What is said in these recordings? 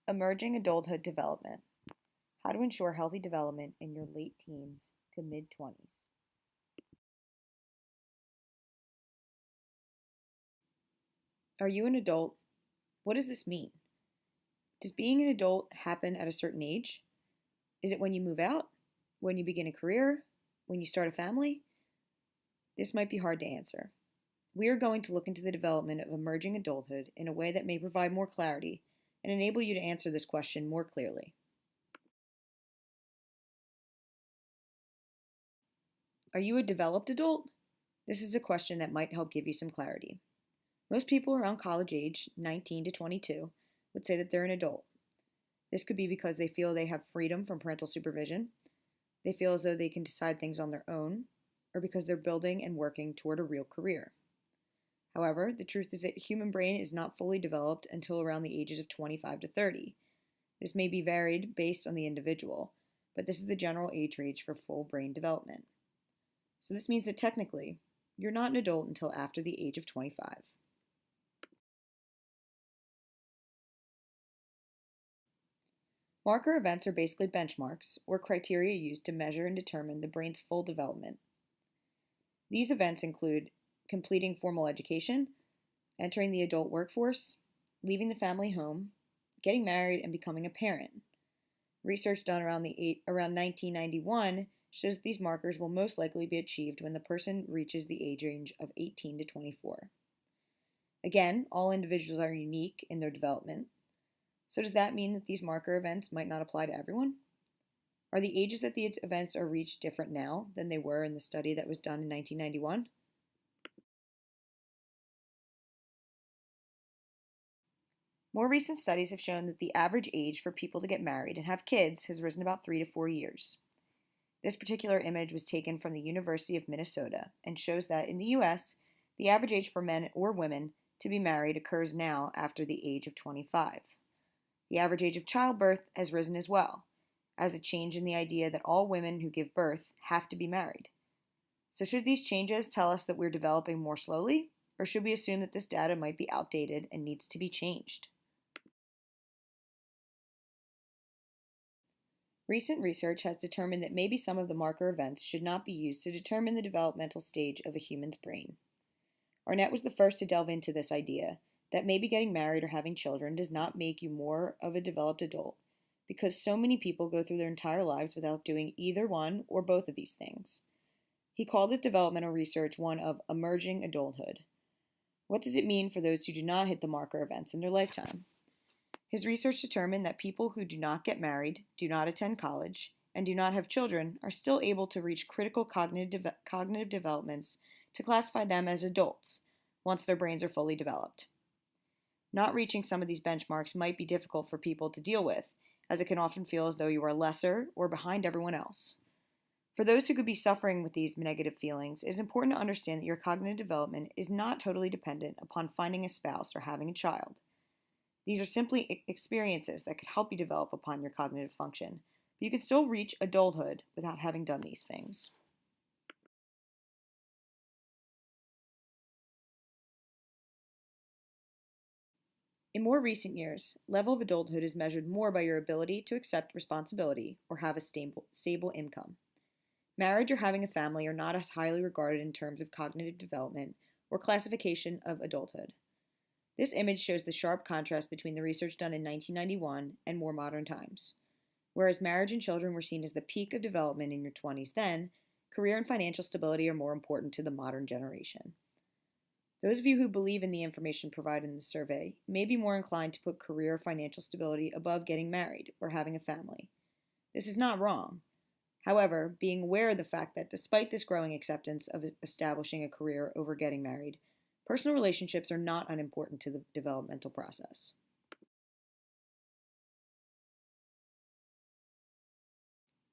Emerging adulthood development. How to ensure healthy development in your late teens to mid 20s. Are you an adult? What does this mean? Does being an adult happen at a certain age? Is it when you move out? When you begin a career? When you start a family? This might be hard to answer. We are going to look into the development of emerging adulthood in a way that may provide more clarity and enable you to answer this question more clearly. Are you a developed adult? This is a question that might help give you some clarity. Most people around college age, 19 to 22, would say that they're an adult. This could be because they feel they have freedom from parental supervision, they feel as though they can decide things on their own, or because they're building and working toward a real career. However, the truth is that the human brain is not fully developed until around the ages of 25 to 30. This may be varied based on the individual, but this is the general age range for full brain development. So this means that technically, you're not an adult until after the age of 25. Marker events are basically benchmarks or criteria used to measure and determine the brain's full development. These events include completing formal education, entering the adult workforce, leaving the family home, getting married, and becoming a parent. Research done around 1991 shows that these markers will most likely be achieved when the person reaches the age range of 18 to 24. Again, all individuals are unique in their development. So does that mean that these marker events might not apply to everyone? Are the ages that these events are reached different now than they were in the study that was done in 1991? More recent studies have shown that the average age for people to get married and have kids has risen about 3 to 4 years. This particular image was taken from the University of Minnesota and shows that in the US, the average age for men or women to be married occurs now after the age of 25. The average age of childbirth has risen as well, as a change in the idea that all women who give birth have to be married. So should these changes tell us that we're developing more slowly, or should we assume that this data might be outdated and needs to be changed? Recent research has determined that maybe some of the marker events should not be used to determine the developmental stage of a human's brain. Arnett was the first to delve into this idea that maybe getting married or having children does not make you more of a developed adult, because so many people go through their entire lives without doing either one or both of these things. He called his developmental research one of emerging adulthood. What does it mean for those who do not hit the marker events in their lifetime? His research determined that people who do not get married, do not attend college, and do not have children are still able to reach critical cognitive developments to classify them as adults once their brains are fully developed. Not reaching some of these benchmarks might be difficult for people to deal with, as it can often feel as though you are lesser or behind everyone else. For those who could be suffering with these negative feelings, it is important to understand that your cognitive development is not totally dependent upon finding a spouse or having a child. These are simply experiences that could help you develop upon your cognitive function, but you can still reach adulthood without having done these things. In more recent years, level of adulthood is measured more by your ability to accept responsibility or have a stable income. Marriage or having a family are not as highly regarded in terms of cognitive development or classification of adulthood. This image shows the sharp contrast between the research done in 1991 and more modern times. Whereas marriage and children were seen as the peak of development in your 20s then, career and financial stability are more important to the modern generation. Those of you who believe in the information provided in the survey may be more inclined to put career or financial stability above getting married or having a family. This is not wrong. However, being aware of the fact that despite this growing acceptance of establishing a career over getting married, personal relationships are not unimportant to the developmental process.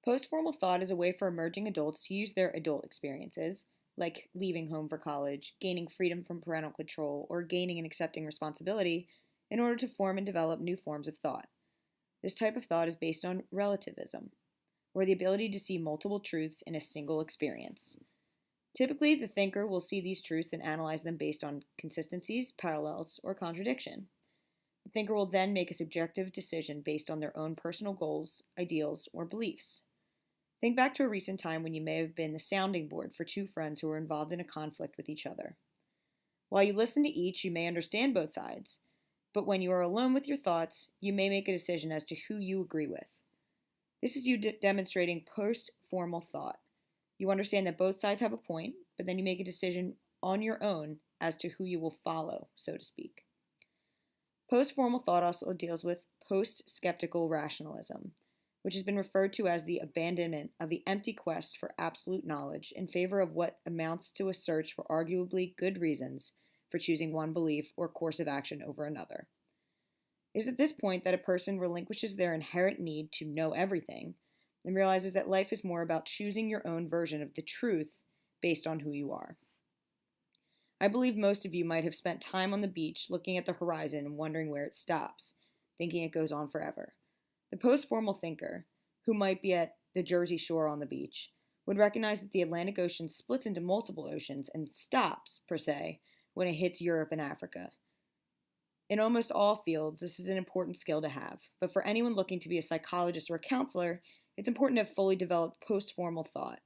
Post-formal thought is a way for emerging adults to use their adult experiences, like leaving home for college, gaining freedom from parental control, or gaining and accepting responsibility, in order to form and develop new forms of thought. This type of thought is based on relativism, or the ability to see multiple truths in a single experience. Typically, the thinker will see these truths and analyze them based on consistencies, parallels, or contradiction. The thinker will then make a subjective decision based on their own personal goals, ideals, or beliefs. Think back to a recent time when you may have been the sounding board for two friends who were involved in a conflict with each other. While you listen to each, you may understand both sides, but when you are alone with your thoughts, you may make a decision as to who you agree with. This is you demonstrating post-formal thought. You understand that both sides have a point, but then you make a decision on your own as to who you will follow, so to speak. Post-formal thought also deals with post-skeptical rationalism, which has been referred to as the abandonment of the empty quest for absolute knowledge in favor of what amounts to a search for arguably good reasons for choosing one belief or course of action over another. It is at this point that a person relinquishes their inherent need to know everything and realizes that life is more about choosing your own version of the truth based on who you are. I believe most of you might have spent time on the beach looking at the horizon and wondering where it stops, thinking it goes on forever. The post-formal thinker, who might be at the Jersey Shore on the beach, would recognize that the Atlantic Ocean splits into multiple oceans and stops, per se, when it hits Europe and Africa. In almost all fields, this is an important skill to have, but for anyone looking to be a psychologist or a counselor, it's important to have fully developed post-formal thought.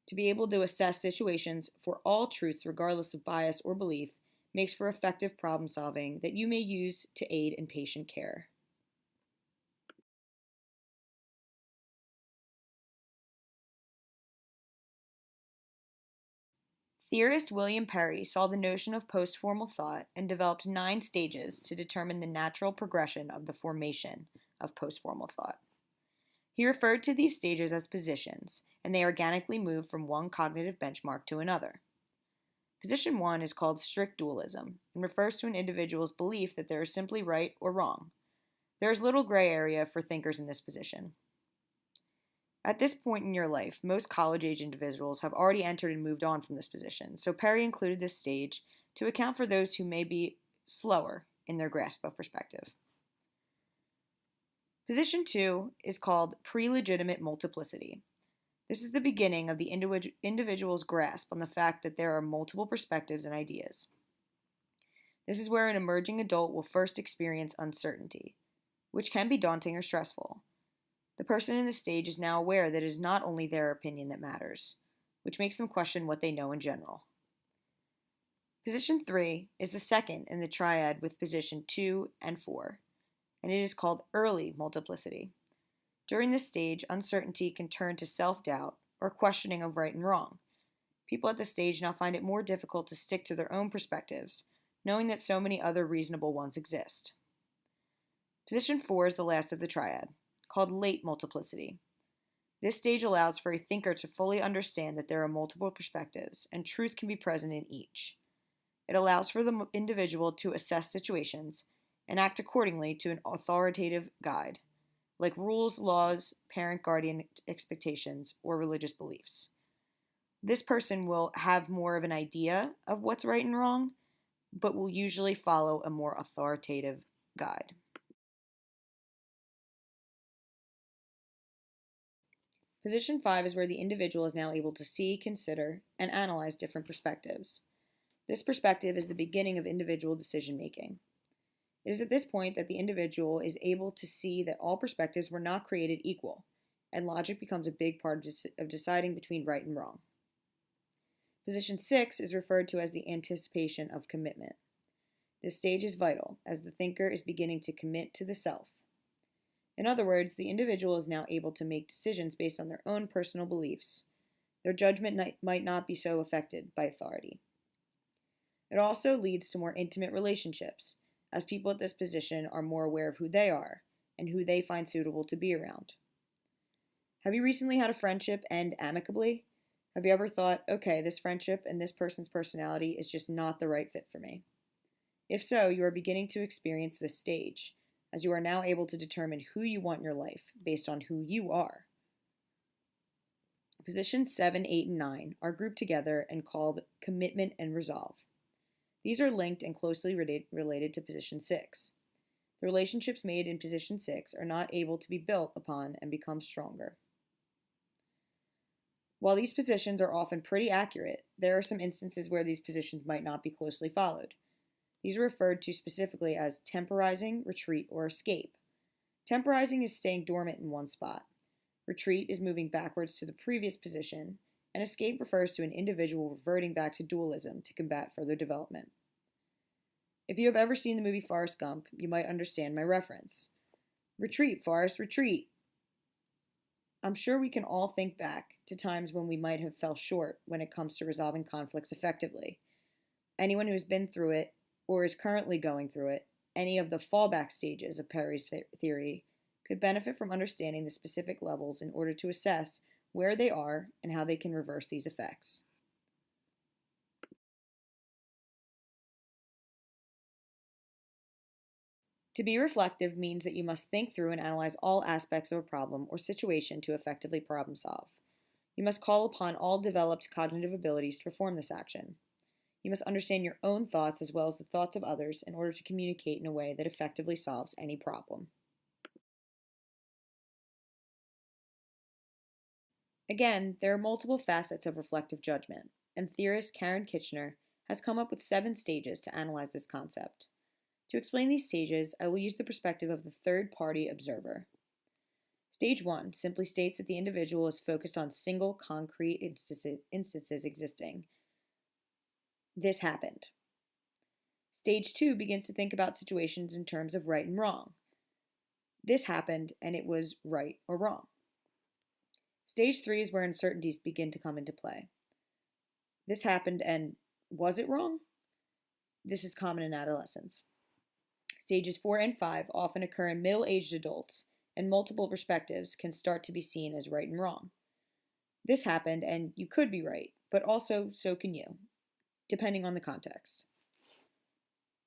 To be able to assess situations for all truths regardless of bias or belief makes for effective problem solving that you may use to aid in patient care. Theorist William Perry saw the notion of post-formal thought and developed 9 stages to determine the natural progression of the formation of post-formal thought. He referred to these stages as positions, and they organically move from one cognitive benchmark to another. Position 1 is called strict dualism and refers to an individual's belief that there is simply right or wrong. There is little gray area for thinkers in this position. At this point in your life, most college-age individuals have already entered and moved on from this position, so Perry included this stage to account for those who may be slower in their grasp of perspective. Position 2 is called pre-legitimate multiplicity. This is the beginning of the individual's grasp on the fact that there are multiple perspectives and ideas. This is where an emerging adult will first experience uncertainty, which can be daunting or stressful. The person in this stage is now aware that it is not only their opinion that matters, which makes them question what they know in general. Position 3 is the second in the triad with position 2 and 4, and it is called early multiplicity. During this stage, uncertainty can turn to self-doubt or questioning of right and wrong. People at this stage now find it more difficult to stick to their own perspectives, knowing that so many other reasonable ones exist. Position 4 is the last of the triad, called late multiplicity. This stage allows for a thinker to fully understand that there are multiple perspectives and truth can be present in each. It allows for the individual to assess situations and act accordingly to an authoritative guide, like rules, laws, parent-guardian expectations, or religious beliefs. This person will have more of an idea of what's right and wrong, but will usually follow a more authoritative guide. Position 5 is where the individual is now able to see, consider, and analyze different perspectives. This perspective is the beginning of individual decision making. It is at this point that the individual is able to see that all perspectives were not created equal, and logic becomes a big part of deciding between right and wrong. Position 6 is referred to as the anticipation of commitment. This stage is vital, as the thinker is beginning to commit to the self. In other words, the individual is now able to make decisions based on their own personal beliefs. Their judgment might not be so affected by authority. It also leads to more intimate relationships, as people at this position are more aware of who they are and who they find suitable to be around. Have you recently had a friendship end amicably? Have you ever thought, okay, this friendship and this person's personality is just not the right fit for me? If so, you are beginning to experience this stage, as you are now able to determine who you want in your life based on who you are. Positions 7, 8, and 9 are grouped together and called commitment and resolve. These are linked and closely related to position 6. The relationships made in position 6 are not able to be built upon and become stronger. While these positions are often pretty accurate, there are some instances where these positions might not be closely followed. These are referred to specifically as temporizing, retreat, or escape. Temporizing is staying dormant in one spot. Retreat is moving backwards to the previous position, and escape refers to an individual reverting back to dualism to combat further development. If you have ever seen the movie Forrest Gump, you might understand my reference. Retreat, Forrest, retreat. I'm sure we can all think back to times when we might have fell short when it comes to resolving conflicts effectively. Anyone who has been through it or is currently going through it, any of the fallback stages of Perry's theory, could benefit from understanding the specific levels in order to assess where they are and how they can reverse these effects. To be reflective means that you must think through and analyze all aspects of a problem or situation to effectively problem solve. You must call upon all developed cognitive abilities to perform this action. You must understand your own thoughts as well as the thoughts of others in order to communicate in a way that effectively solves any problem. Again, there are multiple facets of reflective judgment, and theorist Karen Kitchener has come up with 7 stages to analyze this concept. To explain these stages, I will use the perspective of the third-party observer. Stage 1 simply states that the individual is focused on single concrete instances existing. This happened. Stage 2 begins to think about situations in terms of right and wrong. This happened and it was right or wrong. Stage 3 is where uncertainties begin to come into play. This happened and was it wrong? This is common in adolescence. Stages 4 and 5 often occur in middle-aged adults, and multiple perspectives can start to be seen as right and wrong. This happened, and you could be right, but also so can you, depending on the context.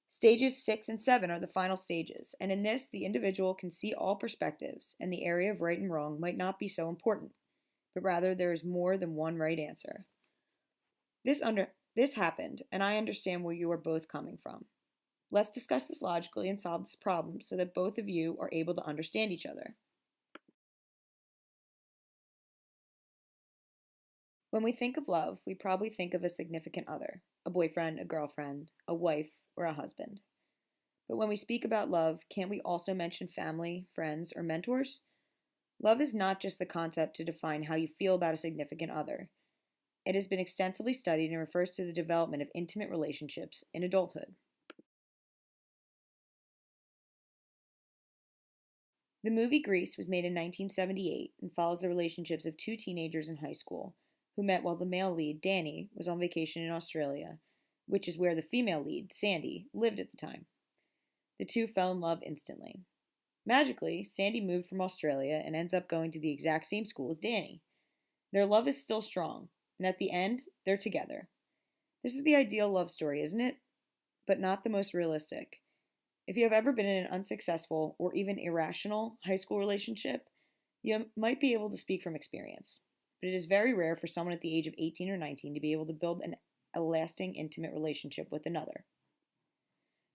Stages 6 and 7 are the final stages, and in this, the individual can see all perspectives, and the area of right and wrong might not be so important, but rather there is more than one right answer. This happened, and I understand where you are both coming from. Let's discuss this logically and solve this problem so that both of you are able to understand each other. When we think of love, we probably think of a significant other, a boyfriend, a girlfriend, a wife, or a husband. But when we speak about love, can't we also mention family, friends, or mentors? Love is not just the concept to define how you feel about a significant other. It has been extensively studied and refers to the development of intimate relationships in adulthood. The movie Grease was made in 1978 and follows the relationships of 2 teenagers in high school who met while the male lead, Danny, was on vacation in Australia, which is where the female lead, Sandy, lived at the time. The two fell in love instantly. Magically, Sandy moved from Australia and ends up going to the exact same school as Danny. Their love is still strong, and at the end, they're together. This is the ideal love story, isn't it? But not the most realistic. If you have ever been in an unsuccessful or even irrational high school relationship, you might be able to speak from experience. But it is very rare for someone at the age of 18 or 19 to be able to build a lasting, intimate relationship with another.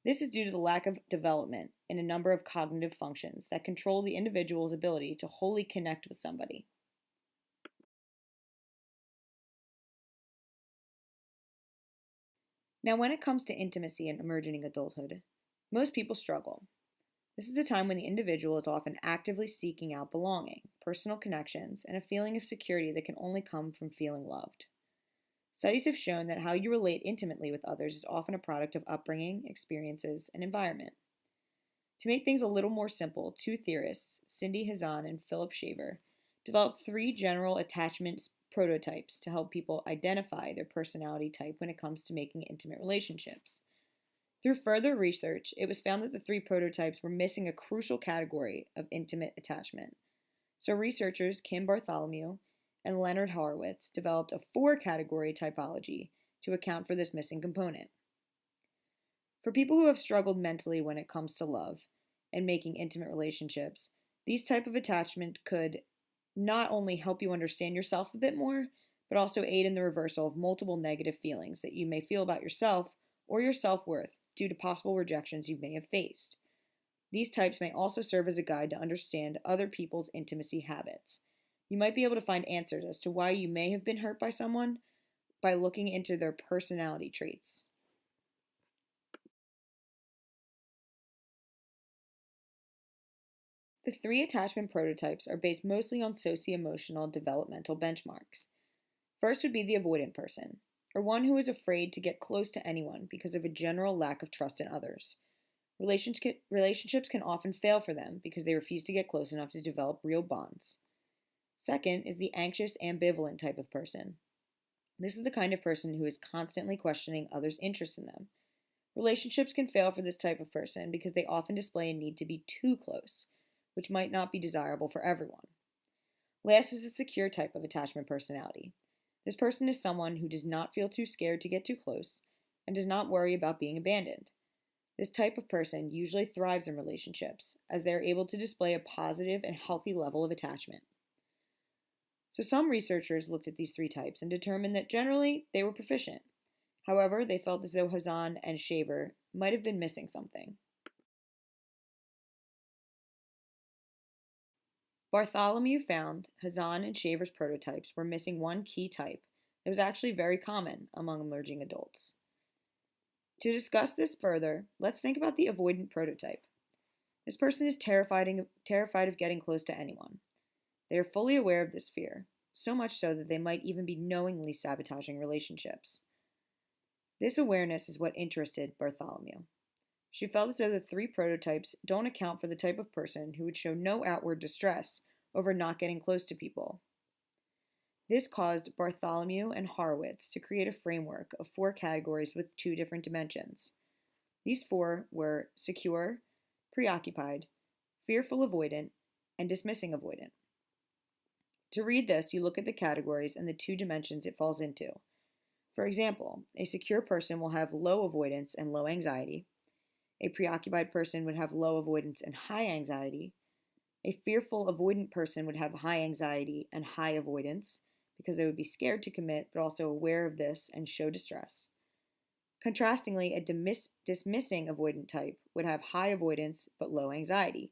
This is due to the lack of development in a number of cognitive functions that control the individual's ability to wholly connect with somebody. Now, when it comes to intimacy and emerging adulthood, most people struggle. This is a time when the individual is often actively seeking out belonging, personal connections, and a feeling of security that can only come from feeling loved. Studies have shown that how you relate intimately with others is often a product of upbringing, experiences, and environment. To make things a little more simple, 2 theorists, Cindy Hazan and Philip Shaver, developed 3 general attachment prototypes to help people identify their personality type when it comes to making intimate relationships. Through further research, it was found that the 3 prototypes were missing a crucial category of intimate attachment. So researchers Kim Bartholomew and Leonard Horowitz developed a 4-category typology to account for this missing component. For people who have struggled mentally when it comes to love and making intimate relationships, these type of attachment could not only help you understand yourself a bit more, but also aid in the reversal of multiple negative feelings that you may feel about yourself or your self-worth due to possible rejections you may have faced. These types may also serve as a guide to understand other people's intimacy habits. You might be able to find answers as to why you may have been hurt by someone by looking into their personality traits. The three attachment prototypes are based mostly on socio-emotional developmental benchmarks. First would be the avoidant person, or one who is afraid to get close to anyone because of a general lack of trust in others. Relationships can often fail for them because they refuse to get close enough to develop real bonds. Second is the anxious ambivalent type of person. This is the kind of person who is constantly questioning others' interest in them. Relationships can fail for this type of person because they often display a need to be too close, which might not be desirable for everyone. Last is the secure type of attachment personality. This person is someone who does not feel too scared to get too close and does not worry about being abandoned. This type of person usually thrives in relationships as they are able to display a positive and healthy level of attachment. So some researchers looked at these three types and determined that generally they were proficient. However, they felt as though Hazan and Shaver might have been missing something. Bartholomew found Hazan and Shaver's prototypes were missing one key type that was actually very common among emerging adults. To discuss this further, let's think about the avoidant prototype. This person is terrified of getting close to anyone. They are fully aware of this fear, so much so that they might even be knowingly sabotaging relationships. This awareness is what interested Bartholomew. She felt as though the three prototypes don't account for the type of person who would show no outward distress over not getting close to people. This caused Bartholomew and Horowitz to create a framework of 4 categories with 2 different dimensions. These 4 were secure, preoccupied, fearful avoidant, and dismissing avoidant. To read this, you look at the categories and the 2 dimensions it falls into. For example, a secure person will have low avoidance and low anxiety. A preoccupied person would have low avoidance and high anxiety. A fearful avoidant person would have high anxiety and high avoidance because they would be scared to commit but also aware of this and show distress. Contrastingly, a dismissing avoidant type would have high avoidance but low anxiety.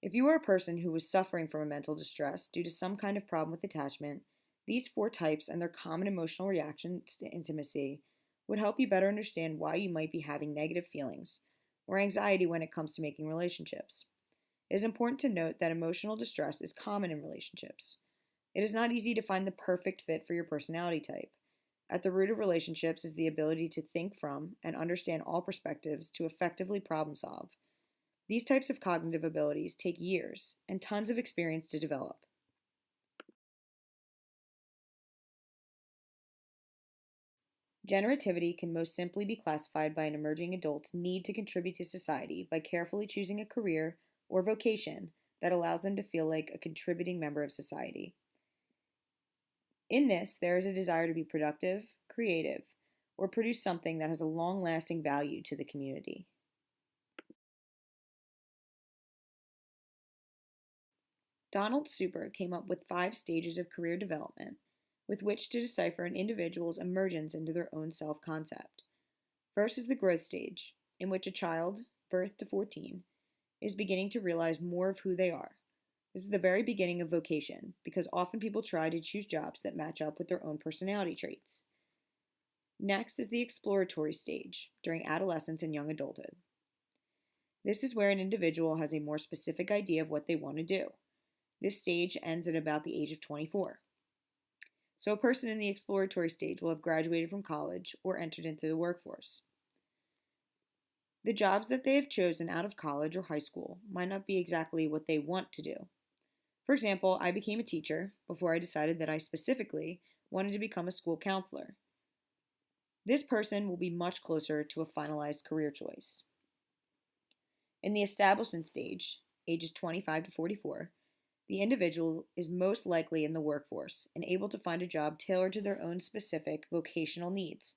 If you are a person who was suffering from a mental distress due to some kind of problem with attachment, these 4 types and their common emotional reactions to intimacy would help you better understand why you might be having negative feelings or anxiety when it comes to making relationships. It is important to note that emotional distress is common in relationships. It is not easy to find the perfect fit for your personality type. At the root of relationships is the ability to think from and understand all perspectives to effectively problem solve. These types of cognitive abilities take years and tons of experience to develop. Generativity can most simply be classified by an emerging adult's need to contribute to society by carefully choosing a career or vocation that allows them to feel like a contributing member of society. In this, there is a desire to be productive, creative, or produce something that has a long-lasting value to the community. Donald Super came up with 5 stages of career development with which to decipher an individual's emergence into their own self-concept. First is the growth stage, in which a child, birth to 14, is beginning to realize more of who they are. This is the very beginning of vocation, because often people try to choose jobs that match up with their own personality traits. Next is the exploratory stage, during adolescence and young adulthood. This is where an individual has a more specific idea of what they want to do. This stage ends at about the age of 24. So a person in the exploratory stage will have graduated from college or entered into the workforce. The jobs that they have chosen out of college or high school might not be exactly what they want to do. For example, I became a teacher before I decided that I specifically wanted to become a school counselor. This person will be much closer to a finalized career choice. In the establishment stage, ages 25 to 44, the individual is most likely in the workforce and able to find a job tailored to their own specific vocational needs.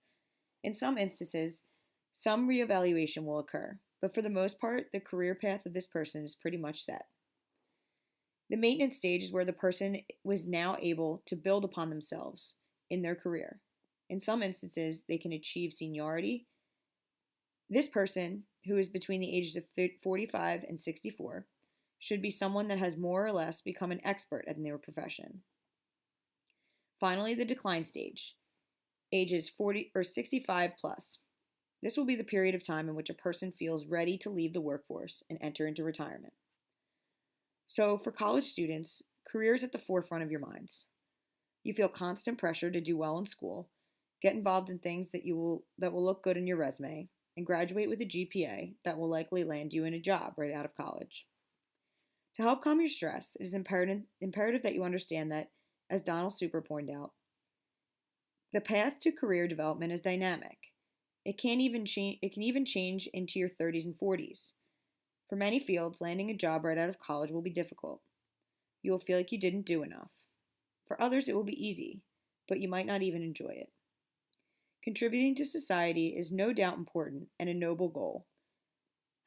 In some instances, some reevaluation will occur, but for the most part, the career path of this person is pretty much set. The maintenance stage is where the person was now able to build upon themselves in their career. In some instances, they can achieve seniority. This person, who is between the ages of 45 and 64, should be someone that has more or less become an expert in their profession. Finally, the decline stage, ages 40 or 65 plus. This will be the period of time in which a person feels ready to leave the workforce and enter into retirement. So, for college students, career is at the forefront of your minds. You feel constant pressure to do well in school, get involved in things that will look good in your resume, and graduate with a GPA that will likely land you in a job right out of college. To help calm your stress, it is imperative that you understand that, as Donald Super pointed out, the path to career development is dynamic. It can even change into your 30s and 40s. For many fields, landing a job right out of college will be difficult. You will feel like you didn't do enough. For others, it will be easy, but you might not even enjoy it. Contributing to society is no doubt important and a noble goal.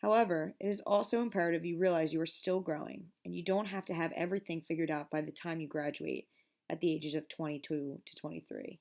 However, it is also imperative you realize you are still growing and you don't have to have everything figured out by the time you graduate at the ages of 22 to 23.